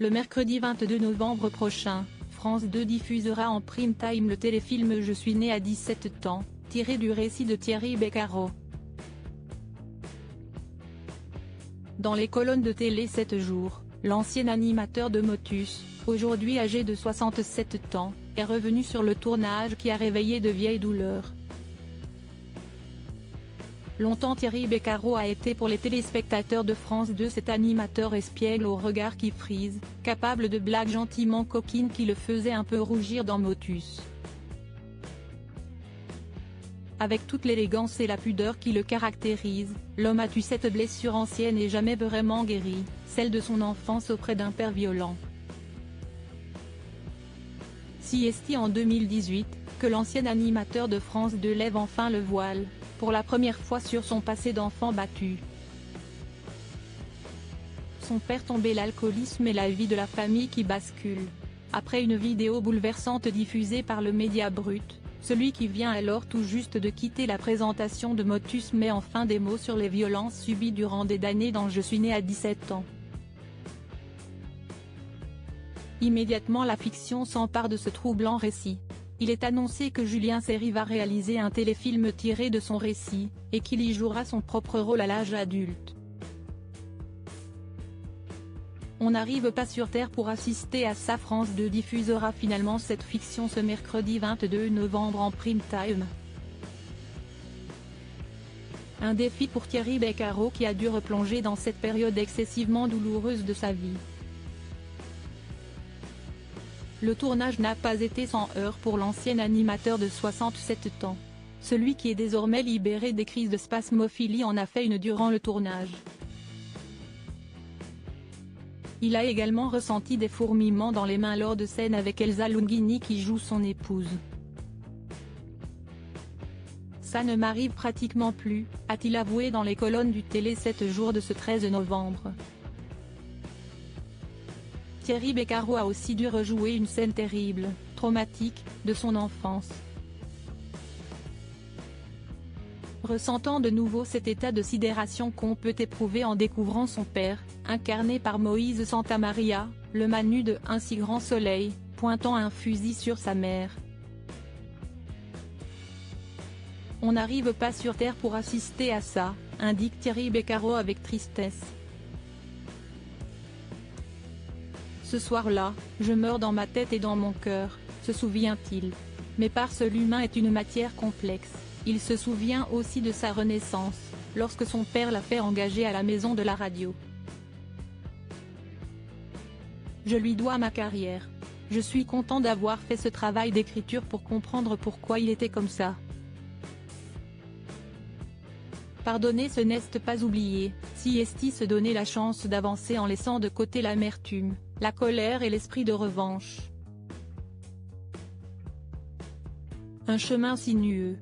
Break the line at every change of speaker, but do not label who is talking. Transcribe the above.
Le mercredi 22 novembre prochain, France 2 diffusera en prime time le téléfilm Je suis né à 17 ans, tiré du récit de Thierry Beccaro. Dans les colonnes de Télé 7 jours, l'ancien animateur de Motus, aujourd'hui âgé de 67 ans, est revenu sur le tournage qui a réveillé de vieilles douleurs. Longtemps Thierry Beccaro a été pour les téléspectateurs de France 2 cet animateur espiègle au regard qui frise, capable de blagues gentiment coquines qui le faisaient un peu rougir dans Motus. Avec toute l'élégance et la pudeur qui le caractérisent, l'homme a eu cette blessure ancienne et jamais vraiment guérie, celle de son enfance auprès d'un père violent. Si est-il en 2018, que l'ancien animateur de France 2 lève enfin le voile, pour la première fois sur son passé d'enfant battu. Son père tombé, l'alcoolisme et la vie de la famille qui bascule. Après une vidéo bouleversante diffusée par le Média Brut, celui qui vient alors tout juste de quitter la présentation de Motus met enfin des mots sur les violences subies durant des années dans Je suis né à 17 ans. Immédiatement la fiction s'empare de ce troublant récit. Il est annoncé que Julien Seri va réaliser un téléfilm tiré de son récit, et qu'il y jouera son propre rôle à l'âge adulte. On n'arrive pas sur Terre pour assister à ça. France 2 diffusera finalement cette fiction ce mercredi 22 novembre en prime time. Un défi pour Thierry Beccaro qui a dû replonger dans cette période excessivement douloureuse de sa vie. Le tournage n'a pas été sans heurts pour l'ancien animateur de 67 ans. Celui qui est désormais libéré des crises de spasmophilie en a fait une durant le tournage. Il a également ressenti des fourmillements dans les mains lors de scènes avec Elsa Lunghini qui joue son épouse. Ça ne m'arrive pratiquement plus, a-t-il avoué dans les colonnes du Télé 7 jours de ce 13 novembre. Thierry Beccaro a aussi dû rejouer une scène terrible, traumatique, de son enfance. Ressentant de nouveau cet état de sidération qu'on peut éprouver en découvrant son père, incarné par Moïse Santamaria, le Manu de Un si grand soleil, pointant un fusil sur sa mère. On n'arrive pas sur Terre pour assister à ça, indique Thierry Beccaro avec tristesse. Ce soir-là, je meurs dans ma tête et dans mon cœur, se souvient-il. Mais parce l'humain est une matière complexe, il se souvient aussi de sa renaissance, lorsque son père l'a fait engager à la maison de la radio. Je lui dois ma carrière. Je suis content d'avoir fait ce travail d'écriture pour comprendre pourquoi il était comme ça. Pardonner ce n'est pas oublier, si est-il se donner la chance d'avancer en laissant de côté l'amertume, la colère et l'esprit de revanche. Un chemin sinueux,